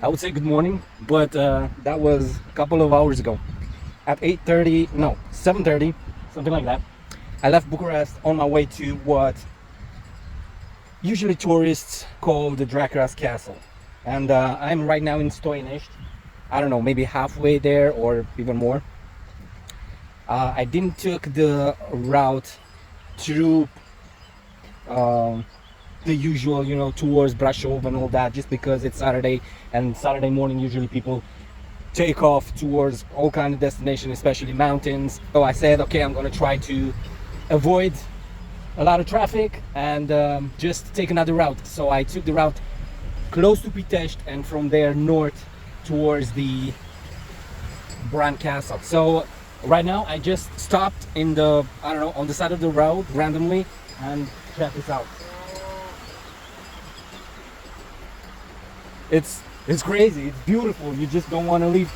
I would say good morning, but that was a couple of hours ago. At 8:30, no, 7:30, something like that. I left Bucharest on my way to what usually tourists call the Dracula's Castle. And I'm right now in Stoinești. I don't know, maybe halfway there or even more. I didn't took the route through the usual, towards Brașov and all that, just because it's Saturday, and Saturday morning usually people take off towards all kind of destinations, especially mountains. So I said, okay, I'm gonna try to avoid a lot of traffic and just take another route. So I took the route close to Pitești and from there north towards the Bran Castle. So right now I just stopped in the, I don't know, on the side of the road randomly, and check this out. It's crazy, it's beautiful. You just don't want to leave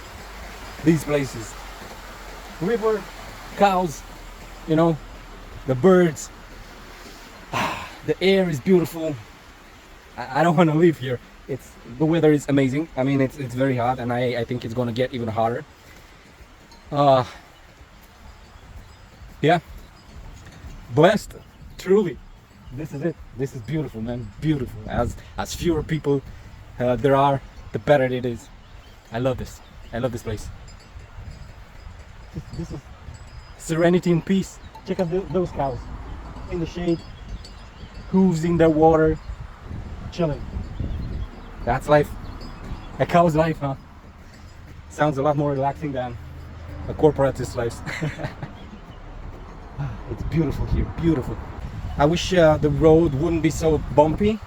these places. River, cows, the birds, the air is beautiful. I don't want to live here. The weather is amazing. I mean, it's very hot, and I think it's gonna get even hotter. Yeah, blessed, truly. This is it. This is beautiful, man. Beautiful. As fewer people there are, the better it is. I love this. I love this place. This is serenity and peace. Check out those cows in the shade, hooves in their water, chilling. That's life. A cow's life, huh? Sounds a lot more relaxing than a corporatist life. It's beautiful here, beautiful. I wish the road wouldn't be so bumpy,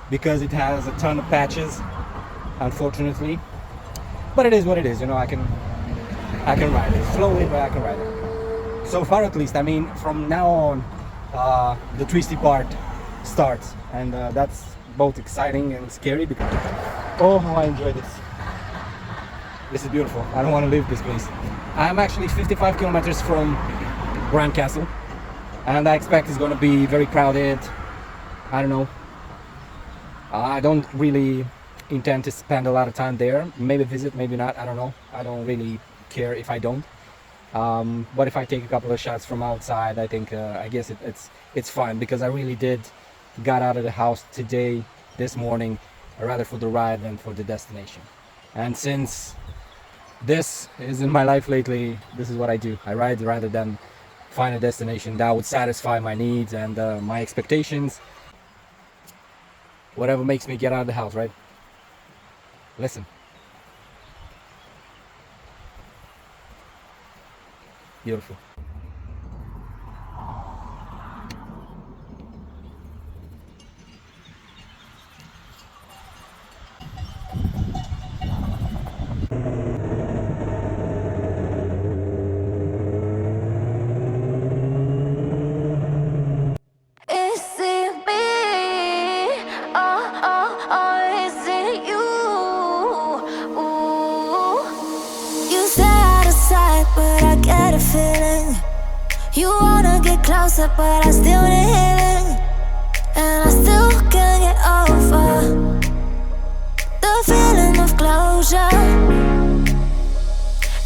because it has a ton of patches, unfortunately. But it is what it is, I can ride it slowly, but I can ride it. So far, at least. I mean, from now on, the twisty part starts, and that's both exciting and scary, because oh, how I enjoy this. This is beautiful. I don't want to leave this place. I'm actually 55 kilometers from Bran Castle, and I expect it's going to be very crowded. I don't know. I don't really intend to spend a lot of time there. Maybe visit, maybe not. I don't know. I don't really care if I don't. But if I take a couple of shots from outside, I think I guess it's fine, because I really did got out of the house today, this morning, rather for the ride than for the destination. And since this is in my life lately, this is what I do. I ride rather than find a destination that would satisfy my needs and my expectations. Whatever makes me get out of the house, right? Listen. Beautiful. But I get a feeling you wanna get closer, but I still need healing, and I still can't get over the feeling of closure.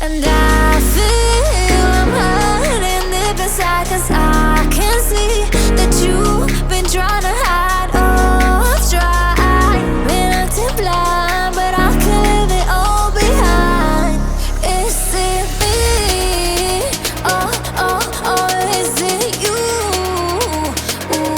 And I feel I'm hurting deep inside, 'cause I can see that you've been trying to hide. Oh, I've tried, been acting blind, but I can leave it all behind. Is it me? Oh, is it you? Ooh.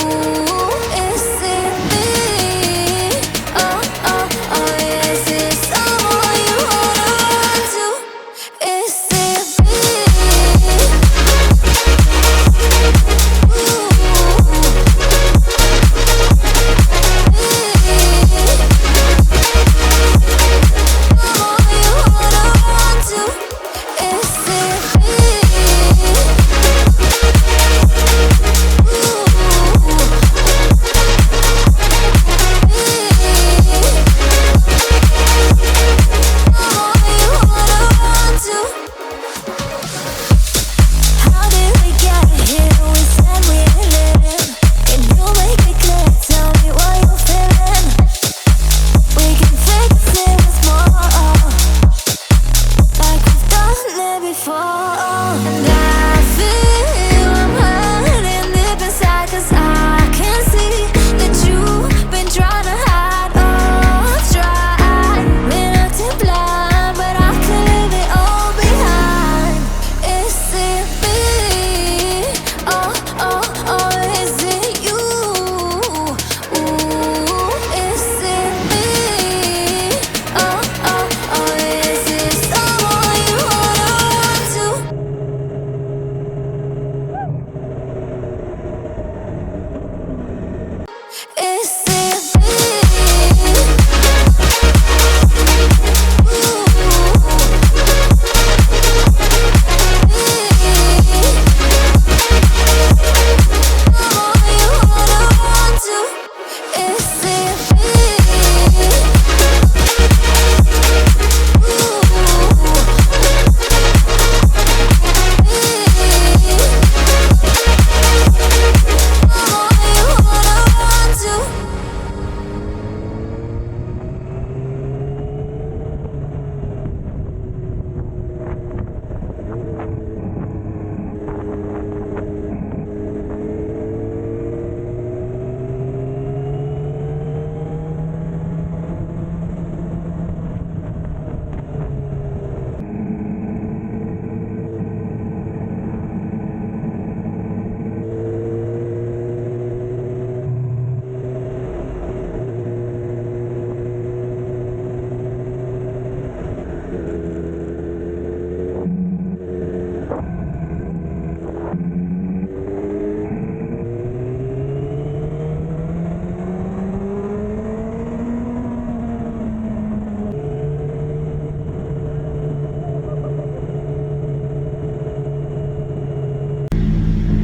It's the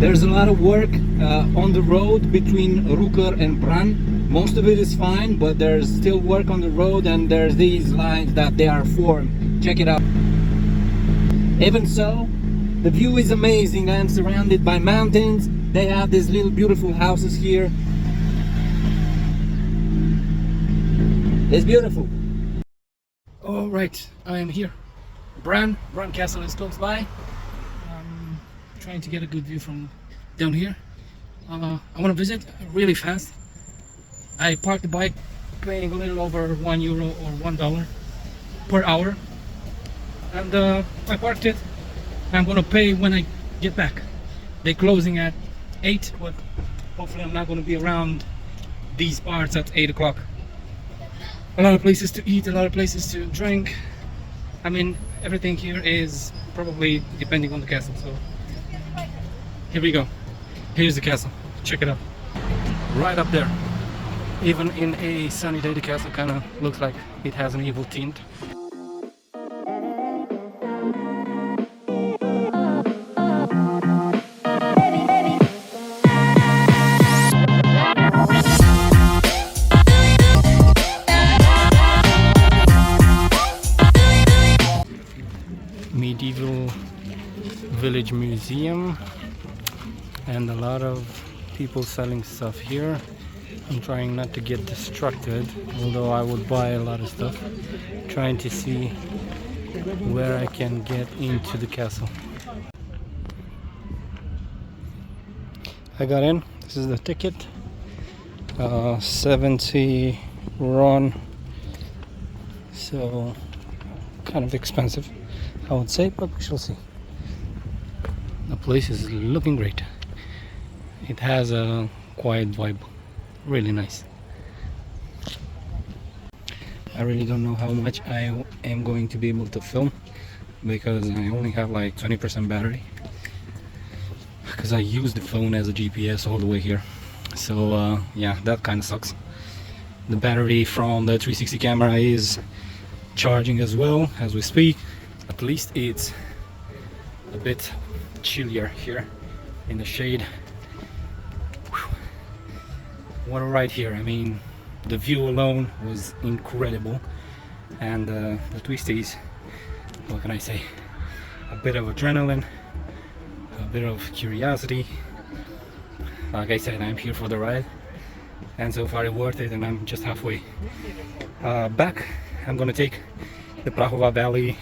There's a lot of work on the road between Rucăr-Bran. Most of it is fine, but there's still work on the road, and there's these lines that they are formed. Check it out. Even so, the view is amazing. I am surrounded by mountains. They have these little beautiful houses here. It's beautiful. All right, I am here. Bran Castle is close by. Trying to get a good view from down here. I want to visit really fast. I parked the bike paying a little over €1 or $1 per hour, and I parked it. I'm gonna pay when I get back. They're closing at 8, but hopefully I'm not gonna be around these parts at 8 o'clock. A lot of places to eat, a lot of places to drink. I mean, everything here is probably depending on the castle. So here we go. Here's the castle. Check it out. Right up there. Even in a sunny day, the castle kind of looks like it has an evil tint. Medieval village museum, and a lot of people selling stuff here. I'm trying not to get distracted, although I would buy a lot of stuff, trying to see where I can get into the castle. I got in. This is the ticket. 70 RON, so kind of expensive, I would say, but we shall see. The place is looking great. It has a quiet vibe, really nice. I really don't know how much I am going to be able to film, because I only have like 20% battery, because I use the phone as a GPS all the way here. So yeah, that kind of sucks. The battery from the 360 camera is charging as well as we speak. At least it's a bit chillier here in the shade. Whew. What a ride here. I mean, the view alone was incredible, and the twisties, what can I say, a bit of adrenaline, a bit of curiosity. Like I said, I'm here for the ride, and so far it's worth it, and I'm just halfway back. I'm gonna take the Prahova Valley.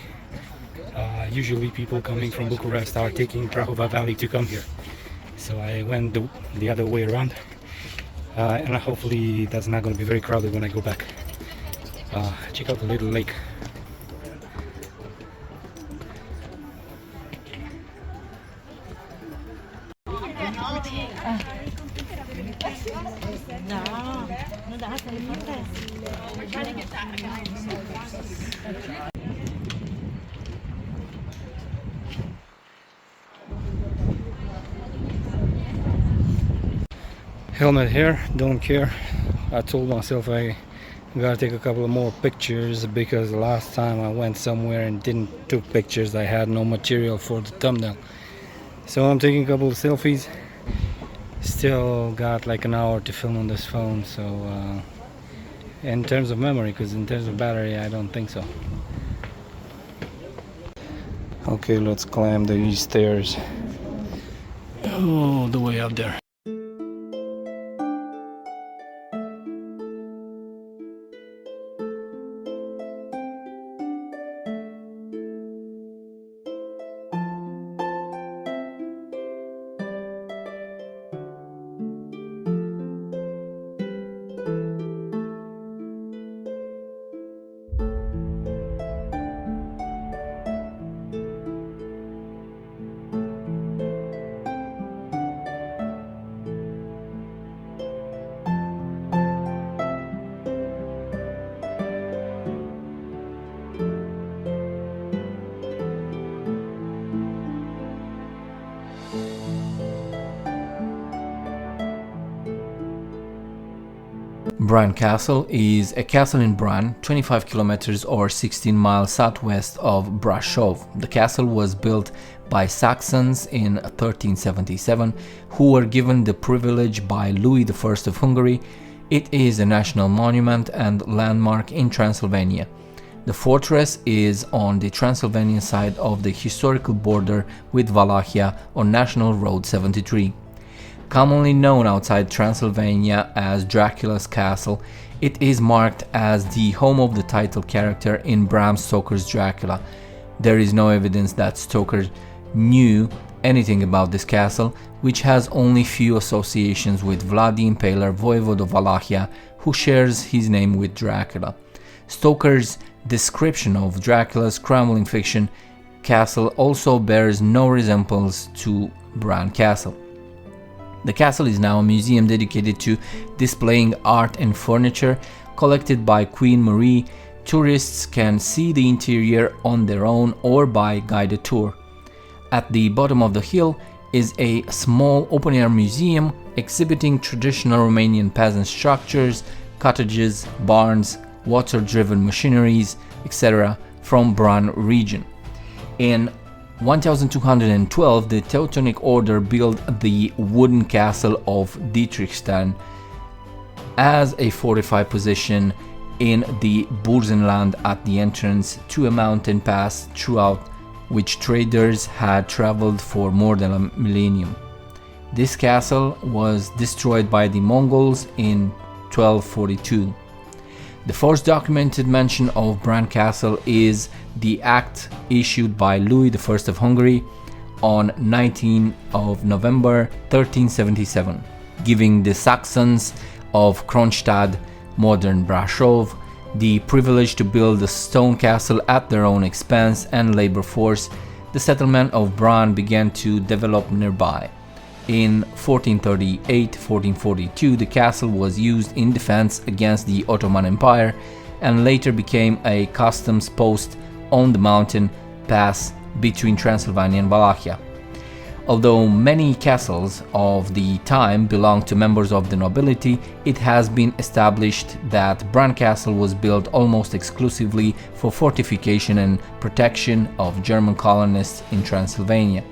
Usually people coming from Bucharest are taking Prahova Valley to come here, so I went the other way around, and hopefully that's not going to be very crowded when I go back. Check out the little lake. Helmet here, don't care. I told myself I gotta take a couple of more pictures because the last time I went somewhere and didn't took pictures, I had no material for the thumbnail. So I'm taking a couple of selfies. Still got like an hour to film on this phone, so in terms of memory, because in terms of battery I don't think so. Okay, let's climb these stairs all the way up there. Bran Castle is a castle in Bran, 25 kilometers or 16 miles southwest of Brașov. The castle was built by Saxons in 1377, who were given the privilege by Louis I of Hungary. It is a national monument and landmark in Transylvania. The fortress is on the Transylvanian side of the historical border with Wallachia on National Road 73. Commonly known outside Transylvania as Dracula's Castle, it is marked as the home of the title character in Bram Stoker's Dracula. There is no evidence that Stoker knew anything about this castle, which has only few associations with Vlad the Impaler, voivode of Wallachia, who shares his name with Dracula. Stoker's description of Dracula's crumbling fiction castle also bears no resemblance to Bran Castle. The castle is now a museum dedicated to displaying art and furniture collected by Queen Marie. Tourists can see the interior on their own or by guided tour. At the bottom of the hill is a small open-air museum exhibiting traditional Romanian peasant structures, cottages, barns, water-driven machineries, etc. from Bran region. In 1212, the Teutonic Order built the wooden castle of Dietrichstein as a fortified position in the Burzenland at the entrance to a mountain pass throughout which traders had traveled for more than a millennium. This castle was destroyed by the Mongols in 1242. The first documented mention of Bran Castle is the act issued by Louis I of Hungary on 19 of November 1377, giving the Saxons of Kronstadt, modern Brașov, the privilege to build a stone castle at their own expense and labor force. The settlement of Bran began to develop nearby. In 1438-1442, the castle was used in defense against the Ottoman Empire and later became a customs post on the mountain pass between Transylvania and Wallachia. Although many castles of the time belonged to members of the nobility, it has been established that Bran Castle was built almost exclusively for fortification and protection of German colonists in Transylvania.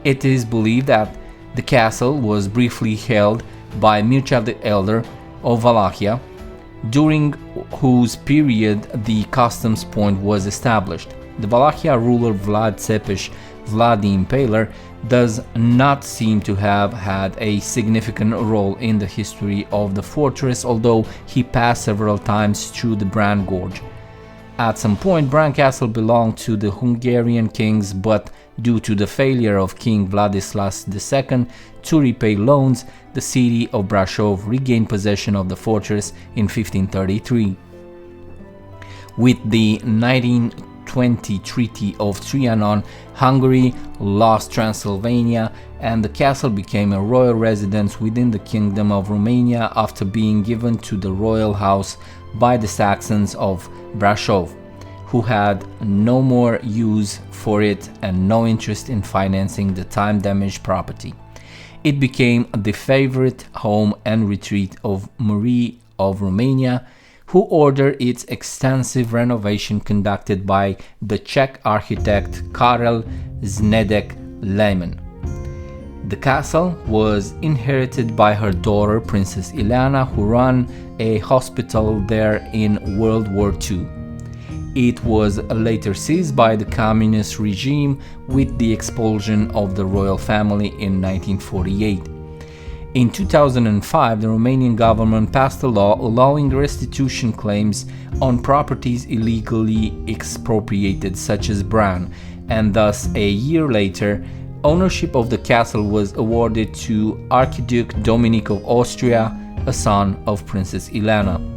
It is believed that the castle was briefly held by Mircea the Elder of Wallachia, during whose period the customs point was established. The Wallachia ruler Vlad Țepeș, Vlad the Impaler, does not seem to have had a significant role in the history of the fortress, although he passed several times through the Bran Gorge. At some point, Bran Castle belonged to the Hungarian kings, but due to the failure of King Vladislas II to repay loans, the city of Brașov regained possession of the fortress in 1533. With the 1920 Treaty of Trianon, Hungary lost Transylvania and the castle became a royal residence within the Kingdom of Romania after being given to the royal house by the Saxons of Brașov, who had no more use for it and no interest in financing the time-damaged property. It became the favorite home and retreat of Marie of Romania, who ordered its extensive renovation conducted by the Czech architect Karel Znedek-Lehmann. The castle was inherited by her daughter Princess Ileana, who ran a hospital there in World War II. It was later seized by the communist regime with the expulsion of the royal family in 1948. In 2005, the Romanian government passed a law allowing restitution claims on properties illegally expropriated, such as Bran, and thus a year later, ownership of the castle was awarded to Archduke Dominic of Austria, a son of Princess Ileana.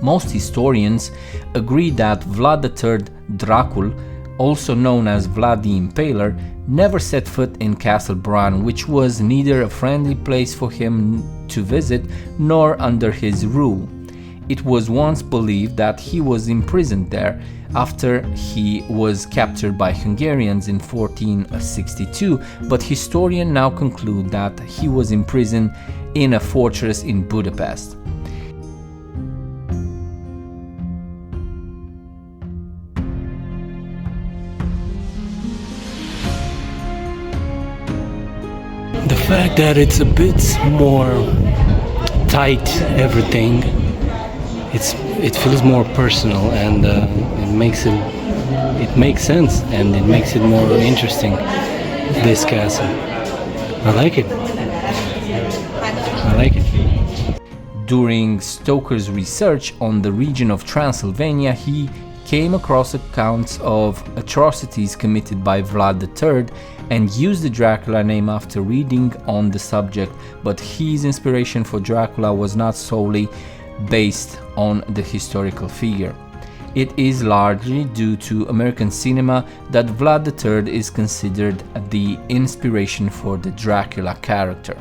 Most historians agree that Vlad III Dracul, also known as Vlad the Impaler, never set foot in Castle Bran, which was neither a friendly place for him to visit nor under his rule. It was once believed that he was imprisoned there after he was captured by Hungarians in 1462, but historians now conclude that he was imprisoned in a fortress in Budapest. The fact that it's a bit more tight, everything, it feels more personal, and it makes sense, and it makes it more interesting. This castle, I like it. During Stoker's research on the region of Transylvania, he came across accounts of atrocities committed by Vlad III and used the Dracula name after reading on the subject, but his inspiration for Dracula was not solely based on the historical figure. It is largely due to American cinema that Vlad III is considered the inspiration for the Dracula character.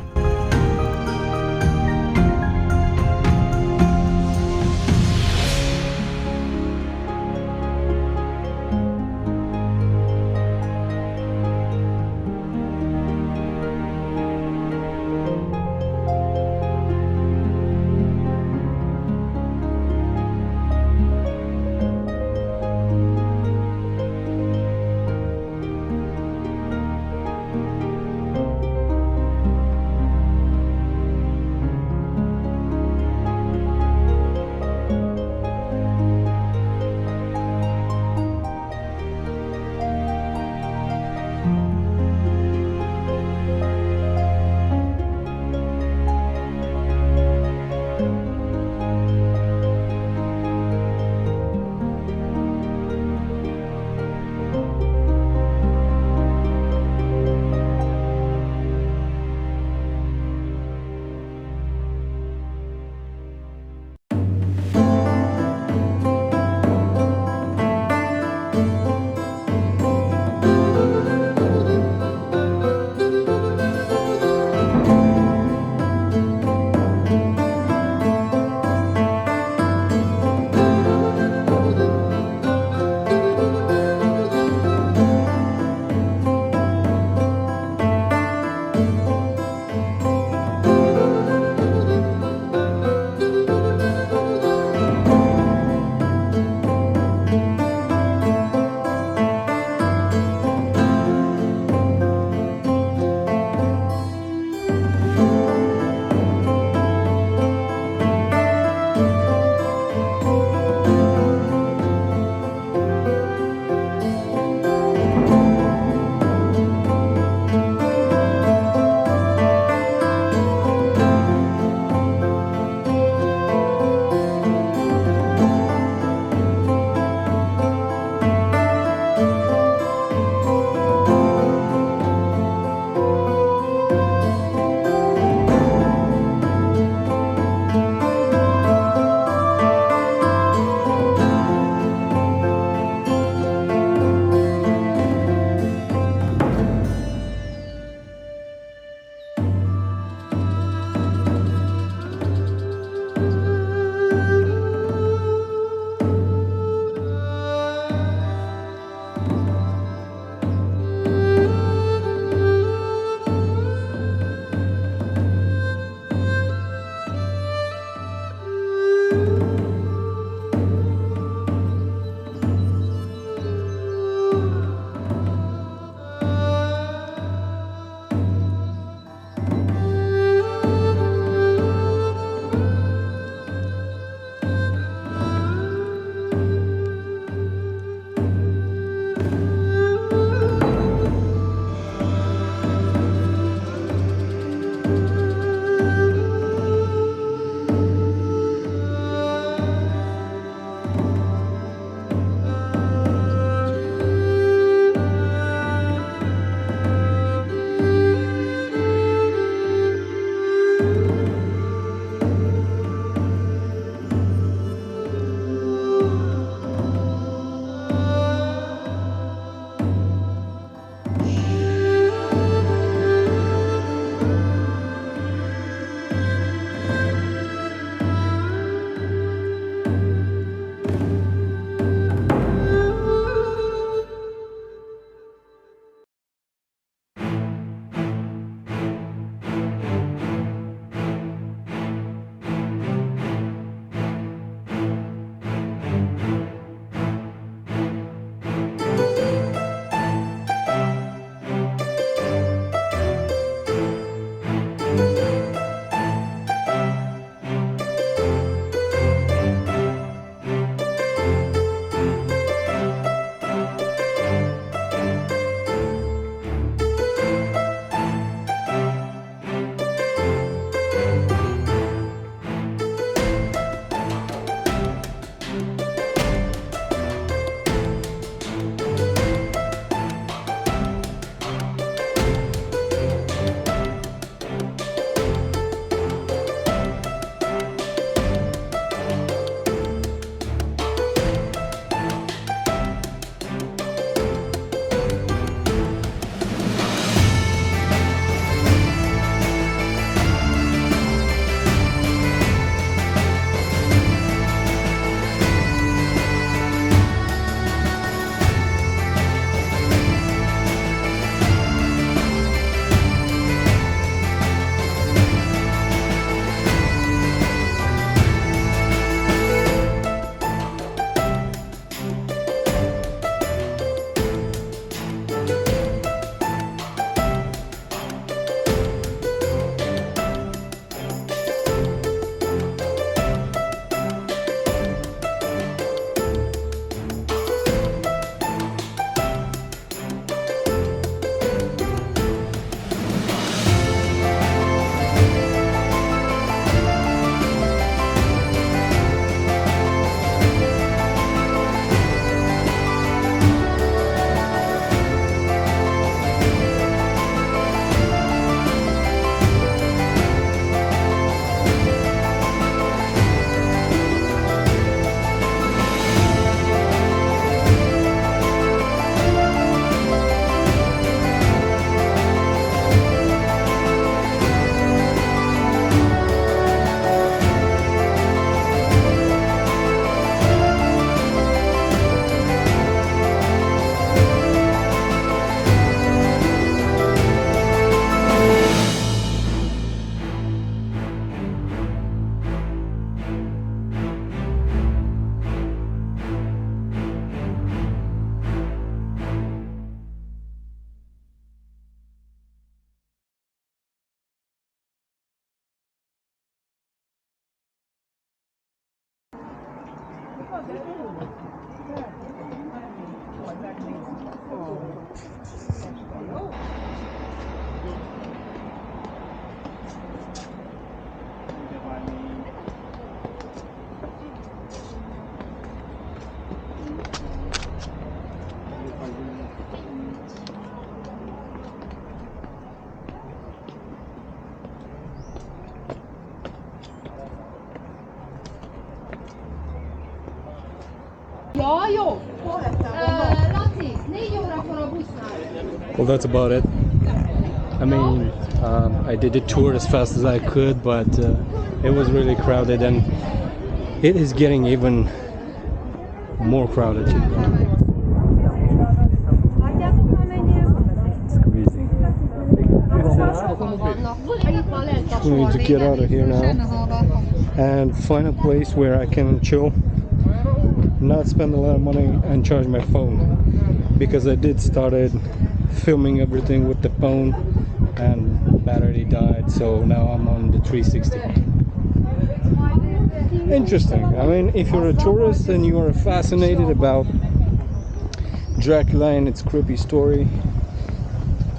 Ja, jó. Laci, 4 órakor a busznál. Well, that's about it. I mean, I did the tour as fast as I could, but it was really crowded, and it is getting even more crowded. It's crazy. We need to get out of here now and find a place where I can chill, not spend a lot of money, and charge my phone, because I did started filming everything with the phone and battery died, so now I'm on the 360. Interesting. I mean, if you're a tourist and you are fascinated about Dracula and its creepy story,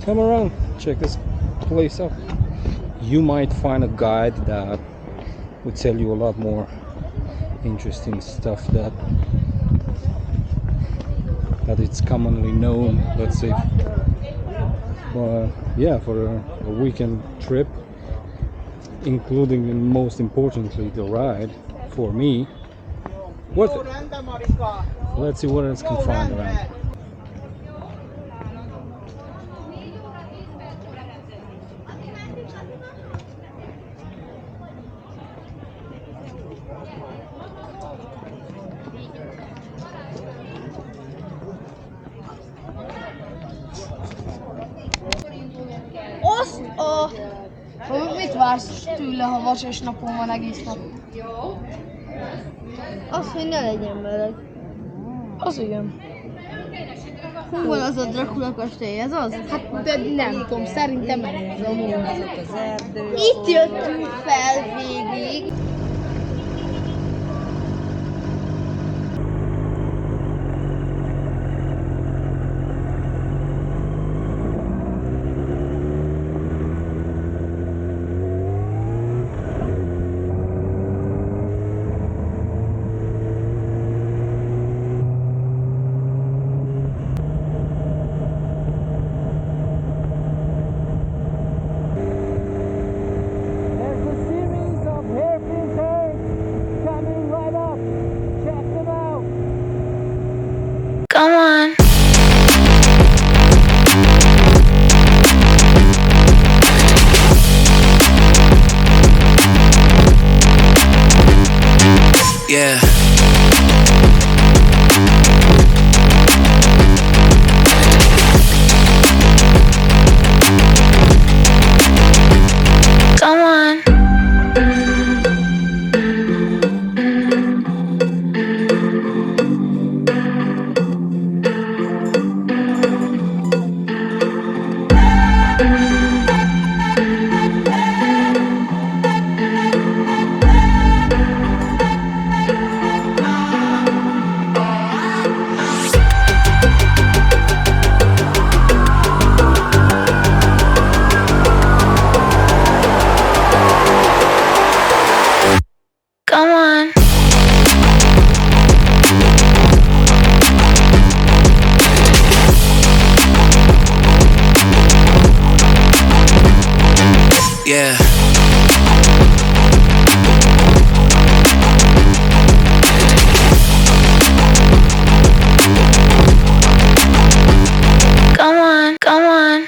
come around, check this place out. You might find a guide that would tell you a lot more interesting stuff that it's commonly known, let's say. Yeah, for a weekend trip, including and most importantly the ride, for me, worth it. Let's see what else can find around. Azt a... Mit vársz tőle, ha vasas napon van egész nap? Az, hogy ne legyen meleg. Az igen. Hol van az a Dracula kastély, ez az? Hát de nem tudom, szerintem ez a mód. Itt jöttünk fel végig. Come on. Yeah. Come on. Come on. Yeah. Come on. Come on.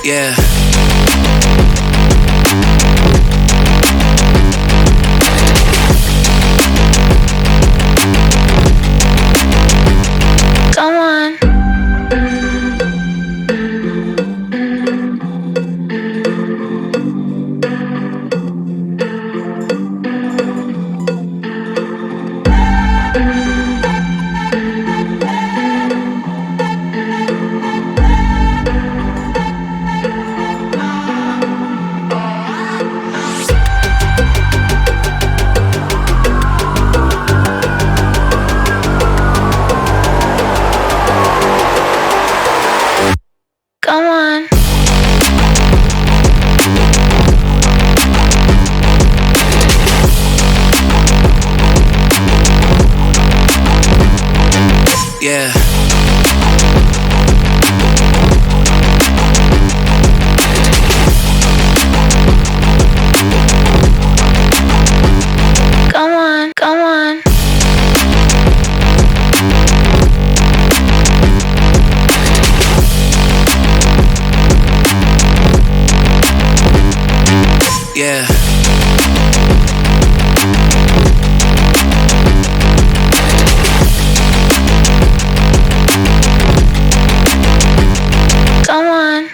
Yeah. Come on. yeah. Come on, come on. Yeah. Come on.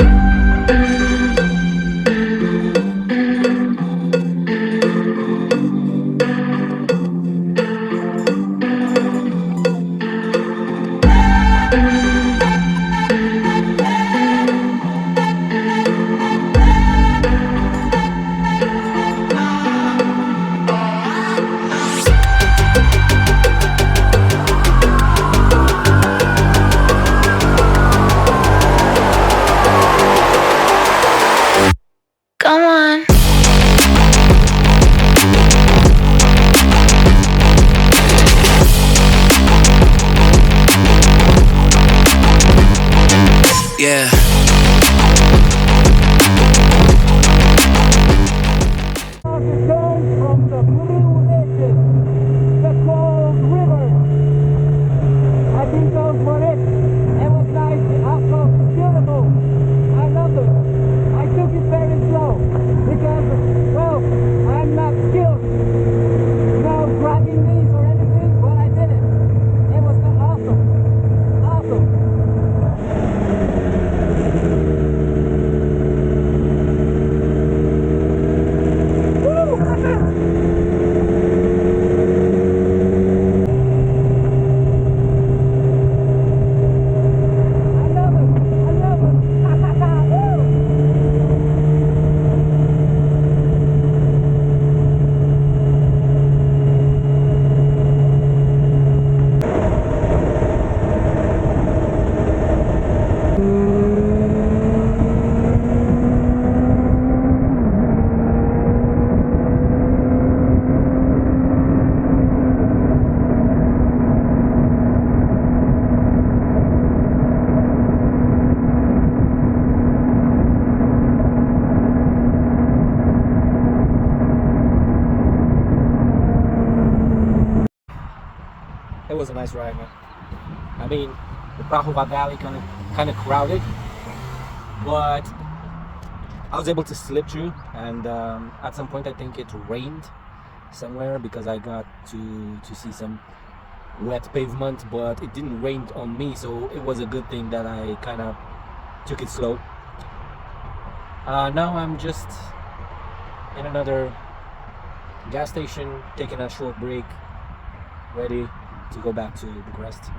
Come on. Yeah. From the blue edges, the cold river. I think those were it. It was nice. The outlook was beautiful. I loved it. I took it very slow because, well, I'm not skilled, dragging these or anything, but I did it. It was awesome. Awesome. It was a nice ride, man. I mean, the Prahova Valley kind of crowded, but I was able to slip through. And at some point, I think it rained somewhere because I got to see some wet pavement, but it didn't rain on me, so it was a good thing that I kind of took it slow. Now I'm just in another gas station, taking a short break, ready to go back to Bucharest.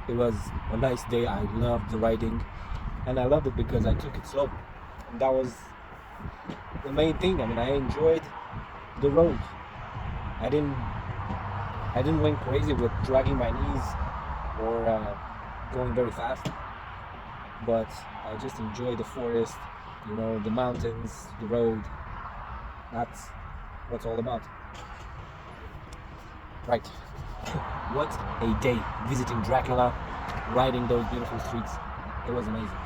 It was a nice day. I loved the riding, and I loved it because I took it slow, and that was the main thing. I mean, I enjoyed the road. I didn't went crazy with dragging my knees or going very fast, but I just enjoyed the forest, the mountains, the road. That's what it's all about. Right. What a day visiting Dracula, riding those beautiful streets. It was amazing.